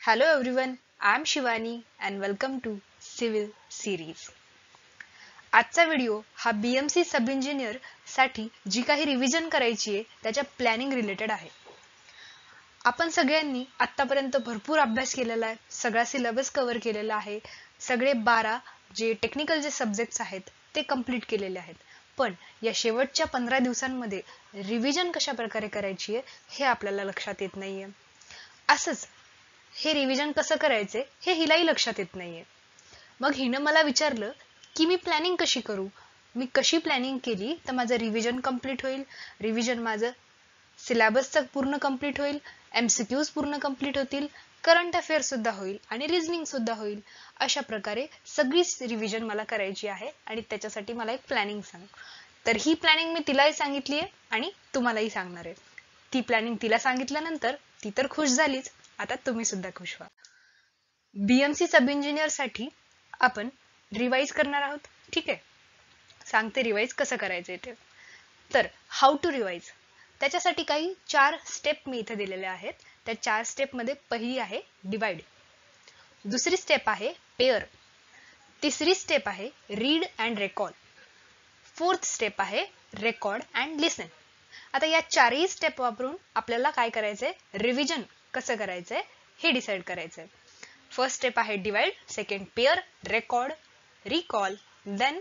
Hello everyone, I am Shivani and welcome to Civil Series. आजचा video हा BMC सब engineer साठी जी काही revision करायची आहे त्याच्या प्लॅनिंग रिलेटेड आहे. आपण सगळ्यांनी आतापर्यंत भरपूर अभ्यास केलेला आहे, सगळा सिलेबस कव्हर केलेला आहे, सगळे 12 जे टेक्निकल जे सब्जेक्ट्स आहेत ते कंप्लीट केलेले आहेत. पण या शेवटच्या 15 दिवसांमध्ये रिव्हिजन कशा प्रकारे करायची आहे हे आपल्याला लक्षात येत नाहीये. असंच हे रिव्हिजन कसं करायचे हे हिलाही लक्षात येत नाहीये. मग हिनं मला विचारलं की मी प्लॅनिंग कशी करू, मी कशी प्लॅनिंग केली तर माझं रिव्हिजन कंप्लीट होईल, रिव्हिजन माझं सिलेबसचं पूर्ण कंप्लीट होईल, MCQs पूर्ण कंप्लीट होतील, करंट अफेअर सुद्धा होईल आणि रिझनिंग सुद्धा होईल. अशा प्रकारे सगळी रिव्हिजन मला करायची आहे आणि त्याच्यासाठी मला एक प्लॅनिंग सांग. तर ही प्लॅनिंग मी तिलाही सांगितली आहे आणि तुम्हालाही सांगणार आहे. ती प्लॅनिंग तिला सांगितल्यानंतर ती तर खुश झालीच, आता तुम्ही सुद्धा खुश व्हा. BMC सब इंजिनियर साठी आपण रिवाइज करणार आहोत. ठीक आहे, सांगते रिवाइज कसं करायचंय ते. तर हाऊ टू रिवाइज त्याच्यासाठी काही 4 स्टेप मी इथे दिलेल्या आहेत. त्या 4 स्टेप मध्ये पहिली आहे डिवाइड, दुसरी स्टेप आहे पेअर, तिसरी स्टेप आहे रीड अँड रेकॉल, फोर्थ स्टेप आहे रेकॉर्ड अँड लिसन. आता या 4ही स्टेप वापरून आपल्याला काय करायचंय, रिव्हिजन कसं करायचंय हे डिसाइड करायचंय. फर्स्ट स्टेप आहे divide, second pair, record, recall, then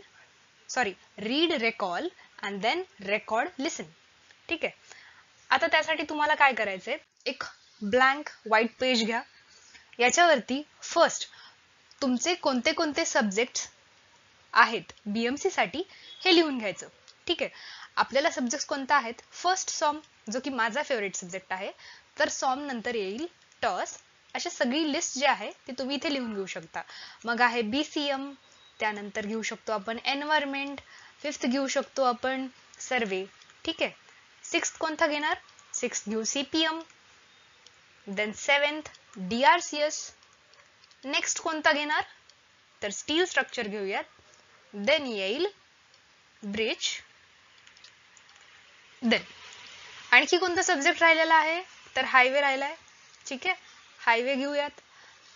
read, recall and then record, listen. ठीक आहे. आता त्यासाठी तुम्हाला काय करायचंय, एक ब्लँक व्हाईट पेज घ्या. याच्यावरती फर्स्ट तुमचे कोणते कोणते सब्जेक्ट आहेत BMC साठी हे लिहून घ्यायचं. ठीक आहे. आपल्याला सब्जेक्ट कोणता आहेत, फर्स्ट सॉम जो की माझा फेवरेट सब्जेक्ट आहे, तर सॉम नंतर येईल टॉस. अशी सगळी लिस्ट जी आहे ती तुम्ही इथे लिहून घेऊ शकता. मग आहे BCM, त्यानंतर घेऊ शकतो आपण एन्व्हायरमेंट, फिफ्थ घेऊ शकतो आपण सर्वे. ठीक आहे. सिक्स्थ कोणता घेणार, सिक्स्थ घेऊ CPM, then seventh DRCS, next कोणता घेणार तर स्टील स्ट्रक्चर घेऊयात, देन येईल ब्रिज, देन आणखी कोणता सब्जेक्ट राहिलेला आहे तर हायवे राहिलाय. ठीक आहे, हायवे घेऊयात.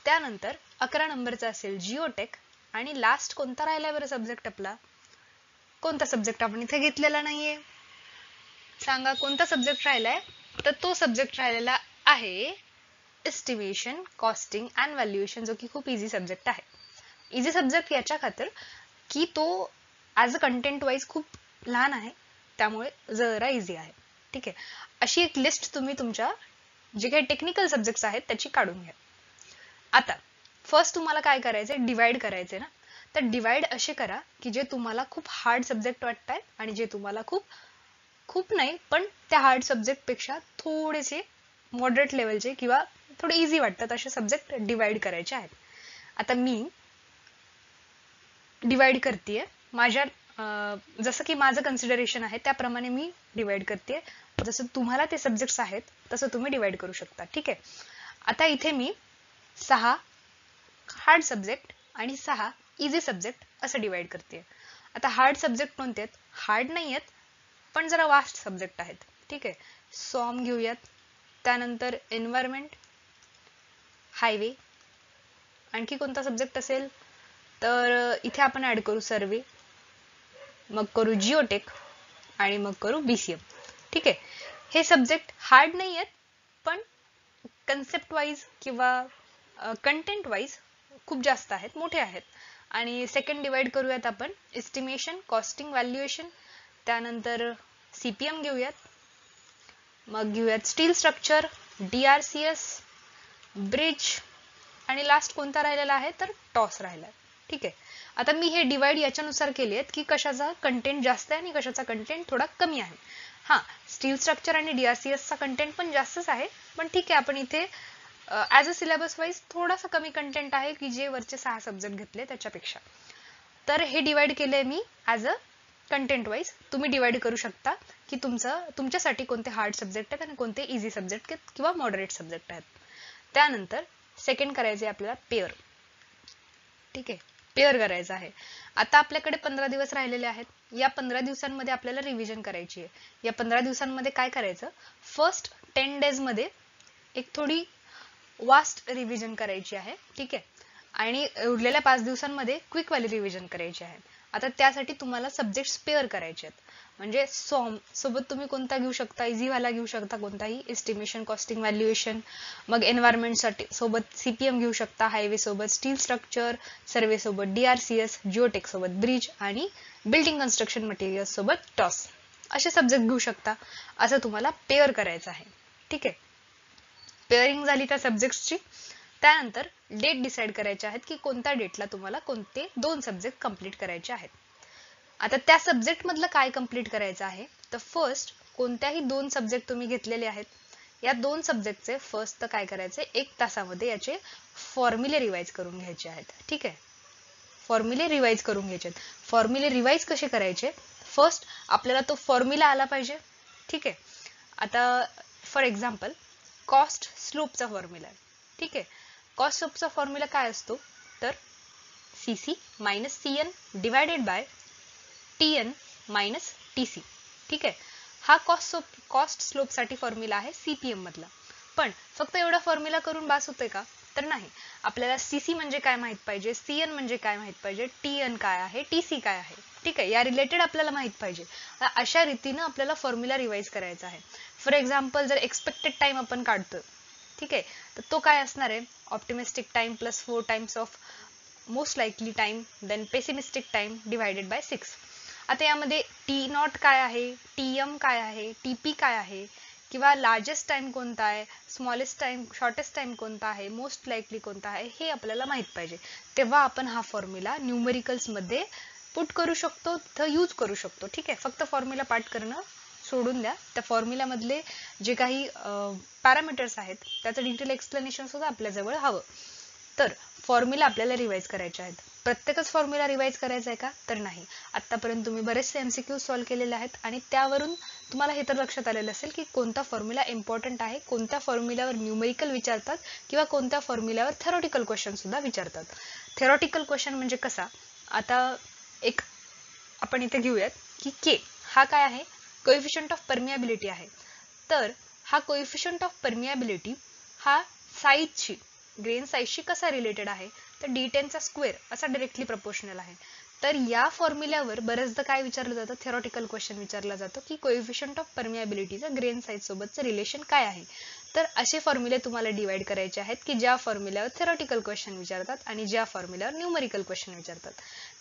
त्यानंतर 11 नंबरचा असेल जिओटेक आणि लास्ट कोणता राहिलाय बरं सब्जेक्ट आपला, कोणता सब्जेक्ट आपण इथे घेतलेला नाहीये, सांगा कोणता सब्जेक्ट राहिलाय. तर तो सब्जेक्ट राहिलेला आहे एस्टिमेशन, कॉस्टिंग अँड व्हॅल्युएशन, जो की खूप इझी सब्जेक्ट आहे. इझी सब्जेक्ट याच्या खातर की तो ॲज अ कंटेंट वाईज खूप लहान आहे, त्यामुळे जरा इझी आहे. ठीक आहे. अशी एक लिस्ट तुम्ही तुमच्या जे काही टेक्निकल सब्जेक्ट्स आहेत त्याची काढून घ्या. आता फर्स्ट तुम्हाला काय करायचंय, डिवाइड करायचंय ना. तर डिवाइड असे करा की जे तुम्हाला खूप हार्ड सब्जेक्ट वाटतायत आणि जे तुम्हाला खूप खूप नाही पण त्या हार्ड सब्जेक्ट पेक्षा थोडेसे मॉडरेट लेवलचे किंवा थोडे इझी वाटतात असे सब्जेक्ट डिवाइड करायचे आहेत. आता मी डिवाइड करतेय माझ्या जसं की माझं कन्सिडरेशन आहे त्याप्रमाणे मी डिवाइड करते. जसं तुम्हाला ते सब्जेक्ट्स आहेत तसं तुम्ही डिवाइड करू शकता. ठीक आहे. आता इथे मी 6 हार्ड सब्जेक्ट आणि 6 इझी सब्जेक्ट असं डिवाइड करते. आता हार्ड सब्जेक्ट कोणते आहेत, हार्ड नाही आहेत पण जरा वास्ट सब्जेक्ट आहेत. ठीक आहे. सॉम घेऊयात, त्यानंतर एन्व्हायरमेंट, हायवे, आणखी कोणता सब्जेक्ट असेल तर इथे आपण ऍड करू सर्वे, मग करू जिओटेक आणि मग करू BCM. ठीक आहे. हे सब्जेक्ट हार्ड नाही आहेत पण कन्सेप्ट वाईज किंवा कंटेंट वाईज खूप जास्त आहेत, मोठे आहेत. आणि सेकंड डिवाइड करूयात आपण एस्टिमेशन, कॉस्टिंग, व्हॅल्युएशन, त्यानंतर CPM घेऊयात, मग घेऊयात स्टील स्ट्रक्चर, DRCS, ब्रिज आणि लास्ट कोणता राहिलेला आहे तर टॉस राहिला. ठीक आहे. आता मी हे डिवाइड याच्यानुसार केले आहेत की कशाचा कंटेंट जास्त आहे आणि कशाचा कंटेंट थोडा कमी आहे. हा, स्टील स्ट्रक्चर आणि DRCS चा कंटेंट पण जास्तच आहे, पण ठीक आहे आपण इथे ॲज अ सिलेबस वाईज थोडासा कमी कंटेंट आहे की जे वरचे 6 सब्जेक्ट घेतले त्याच्यापेक्षा. तर हे डिवाइड केलंय मी ॲज अ कंटेंट वाईज. तुम्ही डिवाइड करू शकता की तुमच्यासाठी कोणते हार्ड सब्जेक्ट आहेत आणि कोणते इझी सब्जेक्ट आहेत किंवा मॉडरेट सब्जेक्ट आहेत. त्यानंतर सेकंड करायचे आपल्याला पेअर. ठीक आहे, पेअर करायचं आहे. आता आपल्याकडे 15 दिवस राहिलेले आहेत. या 15 दिवसांमध्ये आपल्याला रिव्हिजन करायची आहे. या 15 दिवसांमध्ये काय करायचं, फर्स्ट 10 डेज मध्ये एक थोडी वास्ट रिव्हिजन करायची आहे, ठीक आहे, आणि उरलेल्या 5 दिवसांमध्ये क्विक वाली रिव्हिजन करायची आहे. आता त्यासाठी तुम्हाला सब्जेक्ट्स पेअर करायचे आहेत. म्हणजे सॉम सोबत तुम्ही कोणता घेऊ शकता, इझी वाला घेऊ शकता कोणताही, एस्टिमेशन, कॉस्टिंग, व्हॅल्युएशन. मग एन्व्हायरमेंट साठी सोबत सीपीएम घेऊ शकता, हायवे सोबत स्टील स्ट्रक्चर, सर्वे सोबत DRCS, जिओटेक सोबत ब्रिज आणि बिल्डिंग कन्स्ट्रक्शन मटेरियल सोबत टॉस, असे सब्जेक्ट घेऊ शकता. असं तुम्हाला पेअर करायचं आहे, ठीक आहे. पेअरिंग झाली त्या सब्जेक्ट्सची. त्यानंतर डेट डिसाईड करायचे आहेत की कोणत्या डेटला तुम्हाला कोणते 2 सब्जेक्ट कंप्लीट करायचे आहेत. आता त्या सब्जेक्ट मधलं काय कंप्लीट करायचं आहे, तर फर्स्ट कोणत्याही 2 सब्जेक्ट तुम्ही घेतलेले आहेत, या 2 सब्जेक्टचे फर्स्ट तर काय करायचे, 1 तासामध्ये याचे फॉर्म्युले रिवाइज करून घ्यायचे आहेत, ठीक आहे. फॉर्म्युले रिवाइज करून घ्यायचे. फॉर्म्युले रिवाइज कसे करायचे, फर्स्ट आपल्याला तो फॉर्म्युला आला पाहिजे, ठीक आहे. आता फॉर एक्झाम्पल कॉस्ट स्लोपचा फॉर्म्युला आहे, ठीक आहे. कॉस्ट स्लोपचा फॉर्म्युला काय असतो, तर CC minus CN divided by TN minus TC, ठीक आहे. हा कॉस्ट स्लोप साठी फॉर्म्युला आहे CPM मधला. पण फक्त एवढा फॉर्म्युला करून बास होते का, तर नाही. आपल्याला CC म्हणजे काय माहित पाहिजे, CN म्हणजे काय माहित पाहिजे, TN काय आहे, TC काय आहे, ठीक आहे. या रिलेटेड आपल्याला माहित पाहिजे. अशा रीतीने आपल्याला फॉर्म्युला रिवाइज करायचा आहे. फॉर एक्झाम्पल जर एक्सपेक्टेड टाइम आपण काढतो, ठीक आहे, तर तो काय असणार आहे, optimistic time plus 4 times of most likely time then pessimistic time divided by 6. आता यामध्ये T0 काय आहे, TM काय आहे, TP काय आहे, किंवा लार्जेस्ट टाइम कोणता आहे, स्मॉलेस्ट टाइम, शॉर्टेस्ट टाइम कोणता आहे, मोस्ट लाईकली कोणता आहे, हे आपल्याला माहित पाहिजे. तेव्हा आपण हा फॉर्म्युला न्यूमेरिकल्स मध्ये पुट करू शकतो, तर यूज करू शकतो, ठीक आहे. फक्त फॉर्म्युला पाठ करणं सोडून द्या. त्या फॉर्म्युला मधले जे काही पॅरामीटर्स आहेत त्याचं डिटेल एक्सप्लेनेशन सुद्धा आपल्या जवळ हवं. तर फॉर्म्युला आपल्याला रिवाइज करायचे आहेत. प्रत्येकच फॉर्म्युला रिवाइज करायचा आहे का, तर नाही. आतापर्यंत तुम्ही बरेचसे MCQ सॉल्व्ह केलेले आहेत आणि त्यावरून तुम्हाला हे तर लक्षात आलेलं असेल की कोणता फॉर्म्युला इम्पॉर्टंट आहे, कोणत्या फॉर्म्युल्यावर न्यूमेरिकल विचारतात किंवा कोणत्या फॉर्म्युल्यावर थेरॉटिकल क्वेश्चन सुद्धा विचारतात. थेरॉटिकल क्वेश्चन म्हणजे कसा, आता एक आपण इथे घेऊयात की K हा काय आहे, कोएफिशियंट ऑफ परमियाबिलिटी आहे. तर हा कोएफिशियंट ऑफ परमियाबिलिटी हा साईजशी, ग्रेन साईजशी कसा रिलेटेड आहे, तर D10 चा स्क्वेअर असा डायरेक्टली प्रपोर्शनल आहे. तर या फॉर्म्युल्यावर बरेचदा काय विचारलं जातं, थेरॉटिकल क्वेश्चन विचारला जातो की कोएफिशियंट ऑफ परमियाबिलिटीचं ग्रेन साईज सोबतचं रिलेशन काय आहे. तर असे फॉर्म्युले तुम्हाला डिवाइड करायचे आहेत की ज्या फॉर्म्युल्यावर थेरॉटिकल क्वेश्चन विचारतात आणि ज्या फॉर्म्युल्यावर न्यूमेरिकल क्वेश्चन विचारतात.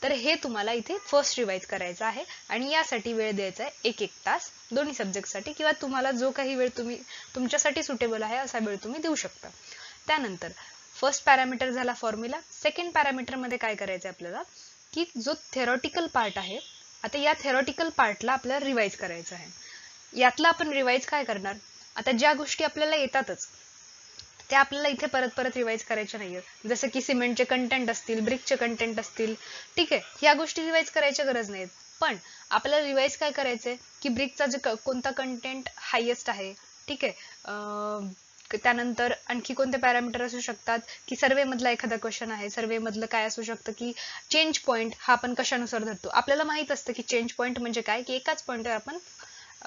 तर हे तुम्हाला इथे फर्स्ट रिवाइज करायचं आहे आणि यासाठी वेळ द्यायचा आहे 1-1 तास दोन्ही सब्जेक्टसाठी, किंवा तुम्हाला जो काही वेळ तुमच्यासाठी सुटेबल आहे असा वेळ तुम्ही देऊ शकता. त्यानंतर फर्स्ट पॅरामीटर झाला फॉर्म्युला. सेकंड पॅरामीटर मध्ये काय करायचं आहे आपल्याला, की जो थेरॉटिकल पार्ट आहे, आता या थेरॉटिकल पार्टला आपल्याला रिवाइज करायचं आहे. यातला आपण रिवाइज काय करणार, आता ज्या गोष्टी आपल्याला येतातच त्या आपल्याला इथे परत परत रिवाइज करायच्या नाहीये. जसं की सिमेंटचे कंटेंट असतील, ब्रिकचे कंटेंट असतील, ठीक आहे, या गोष्टी रिवाइज करायची गरज नाहीत. पण आपल्याला रिवाइज काय करायचंय की ब्रिकचा जे कोणता कंटेंट हायेस्ट आहे, ठीक आहे. त्यानंतर आणखी कोणते पॅरामीटर असू शकतात की सर्वे मधला एखादा क्वेश्चन आहे, सर्वे मधलं काय असू शकतं की चेंज पॉईंट हा आपण कशानुसार धरतो. आपल्याला माहित असतं की चेंज पॉईंट म्हणजे काय, की एकाच पॉईंटवर आपण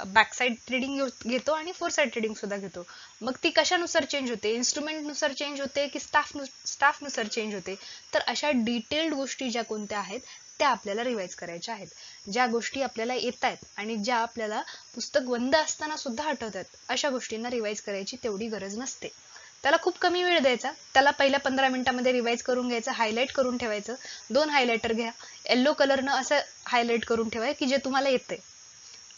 बॅक साइड ट्रेडिंग घेतो आणि फोर साइड ट्रेडिंग सुद्धा घेतो. मग ती कशानुसार चेंज होते, इन्स्ट्रुमेंट नुसार चेंज होते की स्टाफ नुसार चेंज होते. तर अशा डिटेल्ड गोष्टी ज्या कोणत्या आहेत त्या आपल्याला रिवाइज करायच्या आहेत. ज्या गोष्टी आपल्याला येत आहेत आणि ज्या आपल्याला पुस्तक बंद असताना सुद्धा आठवतात, अशा गोष्टींना रिवाइज करायची तेवढी गरज नसते. त्याला खूप कमी वेळ द्यायचा, त्याला पहिल्या 15 मिनिटांमध्ये रिवाइज करून घ्यायचं, हायलाइट करून ठेवायचं. 2 हायलाइटर घ्या, येलो कलरनं असं हायलाइट करून ठेवा की जे तुम्हाला येतंय,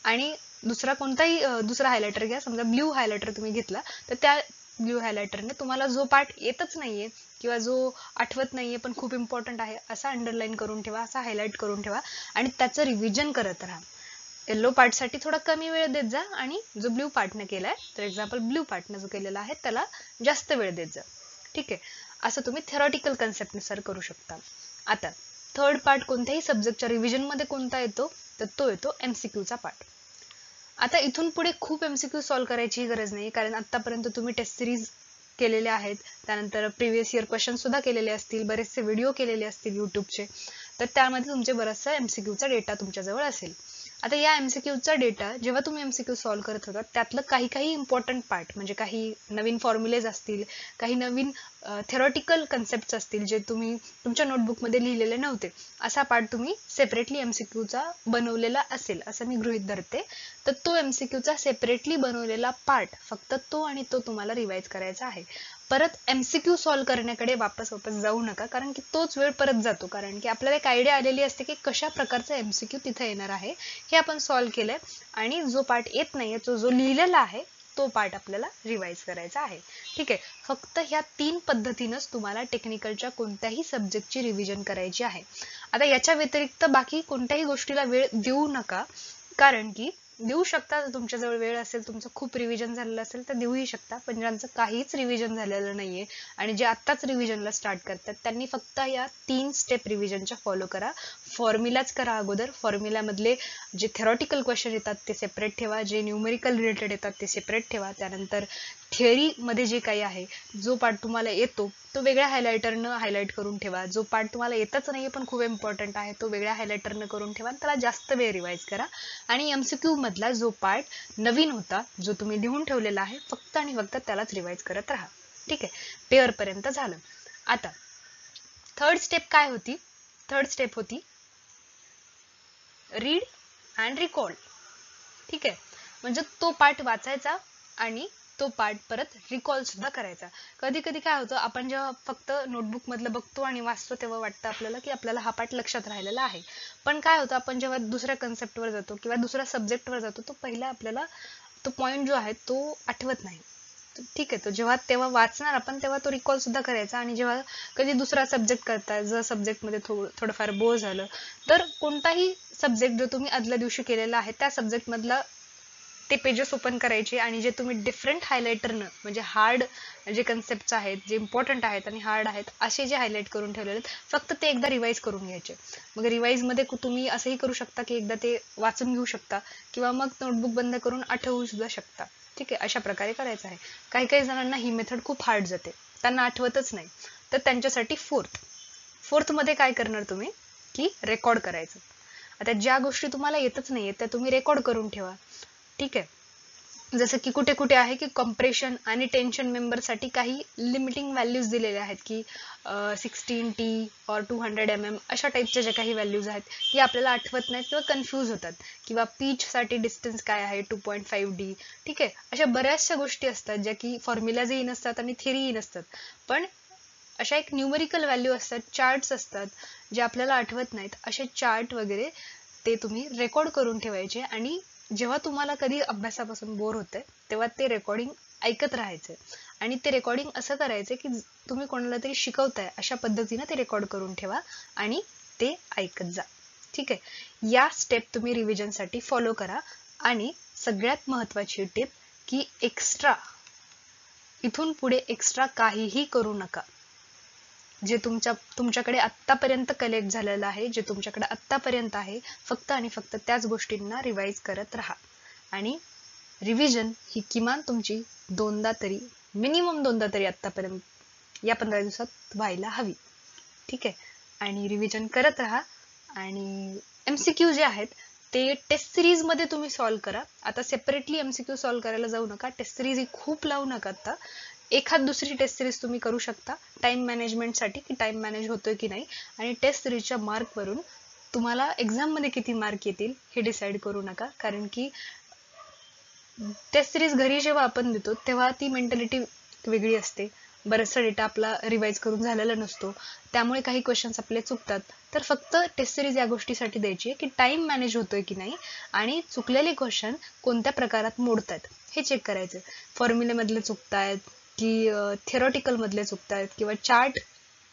आणि दुसरा कोणताही दुसरा हायलाइटर घ्या. समजा ब्ल्यू हायलाइटर तुम्ही घेतला तर त्या ब्ल्यू हायलाइटरने तुम्हाला जो पार्ट येतच नाहीये किंवा जो आठवत नाहीये पण खूप इम्पॉर्टंट आहे असा अंडरलाईन करून ठेवा, असा हायलाइट करून ठेवा आणि त्याचं रिव्हिजन करत राहा. येलो पार्ट साठी थोडा कमी वेळ देत जा आणि जो ब्ल्यू पार्टने केलाय, तर एक्झाम्पल ब्ल्यू पार्टने जो केलेला आहे त्याला जास्त वेळ देत जा, ठीक आहे. असं तुम्ही थेरॉटिकल कन्सेप्ट नुसार करू शकता. आता थर्ड पार्ट कोणत्याही सब्जेक्टच्या रिव्हिजन मध्ये कोणता येतो, तर तो येतो MCQ चा पार्ट. आता इथून पुढे खूप MCQ सॉल्व्ह करायची गरज नाही, कारण आतापर्यंत तुम्ही टेस्ट सिरीज केलेले आहेत, त्यानंतर प्रिव्हियस इयर क्वेश्चन सुद्धा केलेले असतील, बरेचसे व्हिडिओ केलेले असतील युट्यूबचे, तर त्यामध्ये तुमचे बराचसा MCQ चा डेटा तुमच्याजवळ असेल. आता या MCQचा डेटा जेव्हा तुम्ही MCQ सॉल्व्ह करत होता त्यातलं काही इम्पॉर्टंट पार्ट म्हणजे काही नवीन फॉर्म्युलेज असतील, काही नवीन थेरॉटिकल कन्सेप्ट असतील जे तुम्ही तुमच्या नोटबुकमध्ये लिहिलेले नव्हते, असा पार्ट तुम्ही सेपरेटली MCQचा बनवलेला असेल असं मी गृहीत धरते. तर तो MCQचा सेपरेटली बनवलेला पार्ट फक्त तो आणि तो तुम्हाला रिवाइज करायचा आहे. परत MCQ सॉल्व्ह करण्याकडे वापस जाऊ नका, कारण की तोच वेळ परत जातो. कारण की आपल्याला एक आयडिया आलेली असते की कशा प्रकारचा MCQ तिथे येणार आहे, हे आपण सॉल्व्ह केलंय आणि जो पार्ट येत नाहीये जो लिहिलेला आहे तो पार्ट आपल्याला रिवाइज करायचा आहे. ठीक आहे. फक्त ह्या 3 पद्धतीनंच तुम्हाला टेक्निकलच्या कोणत्याही सब्जेक्टची रिव्हिजन करायची आहे. आता याच्या व्यतिरिक्त बाकी कोणत्याही गोष्टीला वेळ देऊ नका, कारण की देऊ शकता तुमच्याजवळ वेळ असेल, तुमचं खूप रिव्हिजन झालेलं असेल तर देऊही शकता, पण ज्यांचं काहीच रिव्हिजन झालेलं नाहीये आणि जे आत्ताच रिव्हिजनला स्टार्ट करतात त्यांनी फक्त या 3 स्टेप रिव्हिजनच्या फॉलो करा. फॉर्म्युलाच करा अगोदर. फॉर्म्युलामधले जे थेरॉटिकल क्वेश्चन येतात ते सेपरेट ठेवा, जे न्यूमेरिकल रिलेटेड येतात ते सेपरेट ठेवा. त्यानंतर थिअरीमध्ये जे काही आहे, जो पार्ट तुम्हाला येतो तो वेगळ्या हायलायटरनं हायलाइट करून ठेवा. जो पार्ट तुम्हाला येतच नाहीये पण खूप इम्पॉर्टंट आहे तो वेगळ्या हायलायटरनं करून ठेवा आणि त्याला जास्त वेळ रिवाइज करा. आणि MCQ मधला जो पार्ट नवीन होता, जो तुम्ही लिहून ठेवलेला आहे, फक्त आणि फक्त त्यालाच रिवाइज करत राहा. ठीक आहे. पेअर पर्यंत झालं. आता थर्ड स्टेप काय होती? थर्ड स्टेप होती रीड अँड रिकॉल. ठीक आहे. म्हणजे तो पार्ट वाचायचा आणि तो पार्ट परत रिकॉल सुद्धा करायचा. कधी कधी काय होतं, आपण जेव्हा फक्त नोटबुक मधलं बघतो आणि वाचतो तेव्हा वाटतं आपल्याला की आपल्याला हा पार्ट लक्षात राहिलेला आहे, पण काय होतं आपण जेव्हा दुसऱ्या कन्सेप्टवर जातो किंवा दुसऱ्या सब्जेक्टवर जातो तो पहिला आपल्याला तो पॉइंट जो आहे तो आठवत नाही. ठीक आहे. तो जेव्हा तेव्हा वाचणार आपण तेव्हा तो रिकॉल सुद्धा करायचा. आणि जेव्हा कधी दुसरा सब्जेक्ट करताय, जर सब्जेक्टमध्ये थोडंफार बोर झालं तर कोणताही सब्जेक्ट जो तुम्ही आदल्या दिवशी केलेला आहे त्या सब्जेक्ट मधला ते पेजेस ओपन करायचे आणि जे तुम्ही डिफरंट हायलायटरनं म्हणजे हार्ड जे कन्सेप्ट आहेत, जे इम्पॉर्टंट आहेत आणि हार्ड आहेत असे जे हायलाइट करून ठेवलेले आहेत फक्त ते एकदा रिवाइज करून घ्यायचे. मग रिवाइज मध्ये तुम्ही असंही करू शकता की एकदा ते वाचून घेऊ शकता किंवा मग नोटबुक बंद करून आठवू सुद्धा शकता. ठीक आहे. अशा प्रकारे करायचं आहे. काही जणांना ही मेथड खूप हार्ड जाते, त्यांना आठवतच नाही, तर त्यांच्यासाठी फोर्थ मध्ये काय करणार तुम्ही की रेकॉर्ड करायचं. आता ज्या गोष्टी तुम्हाला येतच नाहीये त्या तुम्ही रेकॉर्ड करून ठेवा. ठीक आहे. जसं की कुठे कुठे आहे की कॉम्प्रेशन आणि टेन्शन मेंबर साठी काही लिमिटिंग व्हॅल्यूज दिलेल्या आहेत की 16T और 200 mm अशा टाईपच्या ज्या काही व्हॅल्यूज आहेत की आपल्याला आठवत नाहीत किंवा कन्फ्यूज होतात. किंवा पीच साठी डिस्टन्स काय आहे 2.5D. ठीक आहे. अशा बऱ्याचशा गोष्टी असतात ज्या की फॉर्म्युलाजही नसतात आणि थिअरीही नसतात, पण अशा एक न्यूमेरिकल व्हॅल्यू असतात, चार्ट्स असतात जे आपल्याला आठवत नाहीत. असे चार्ट वगैरे ते तुम्ही रेकॉर्ड करून ठेवायचे आणि जेव्हा तुम्हाला कधी अभ्यासापासून बोर होतंय तेव्हा ते रेकॉर्डिंग ऐकत राहायचं. आणि ते रेकॉर्डिंग असं करायचं की तुम्ही कोणाला तरी शिकवताय अशा पद्धतीने ते रेकॉर्ड करून ठेवा आणि ते ऐकत जा. ठीक आहे. या स्टेप तुम्ही रिव्हिजन साठी फॉलो करा. आणि सगळ्यात महत्वाची टिप की इथून पुढे एक्स्ट्रा काहीही करू नका. जे तुमच्याकडे आत्तापर्यंत कलेक्ट झालेलं आहे, जे तुमच्याकडे आत्तापर्यंत आहे, फक्त आणि फक्त त्याच गोष्टींना रिवाइज करत राहा. आणि रिव्हिजन ही किमान तुमची मिनिमम दोनदा तरी आत्तापर्यंत या 15 दिवसात व्हायला हवी. ठीक आहे. आणि रिव्हिजन करत राहा. आणि MCQ जे आहेत ते टेस्ट सिरीज मध्ये तुम्ही सॉल्व्ह करा. आता सेपरेटली MCQ सॉल्व्ह करायला जाऊ नका. टेस्ट सिरीज ही खूप लावू नका. आता एखाद दुसरी टेस्ट सिरीज तुम्ही करू शकता टाइम मॅनेजमेंटसाठी की टाइम मॅनेज होतोय की नाही. आणि टेस्ट सिरीजच्या मार्क वरून तुम्हाला एक्झाम मध्ये किती मार्क येतील हे डिसाईड करू नका, कारण की टेस्ट सिरीज घरी जेव्हा आपण देतो तेव्हा ती मेंटॅलिटी वेगळी असते. बराचसा डेटा आपला रिवाइज करून झालेला नसतो, त्यामुळे काही क्वेश्चन्स आपले चुकतात. तर फक्त टेस्ट सिरीज या गोष्टीसाठी द्यायची की टाइम मॅनेज होतोय की नाही आणि चुकलेले क्वेश्चन कोणत्या प्रकारात मोडतात हे चेक करायचं. फॉर्म्युलेमधले चुकतायत की थेरॉटिकल मधले चुकतायत किंवा चार्ट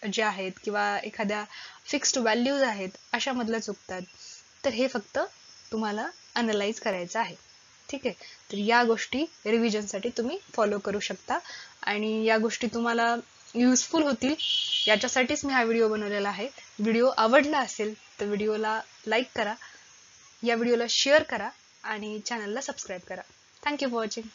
जे आहेत किंवा एखाद्या फिक्स्ड व्हॅल्यूज आहेत अशा मधल्या चुकतात. तर हे फक्त तुम्हाला अनलाइज करायचं आहे. ठीक आहे. तर या गोष्टी रिव्हिजनसाठी तुम्ही फॉलो करू शकता आणि या गोष्टी तुम्हाला युजफुल होतील याच्यासाठीच मी हा व्हिडिओ बनवलेला आहे. व्हिडिओ आवडला असेल तर व्हिडिओला लाईक करा, या व्हिडिओला शेअर करा आणि चॅनलला सबस्क्राईब करा. Thank you for watching.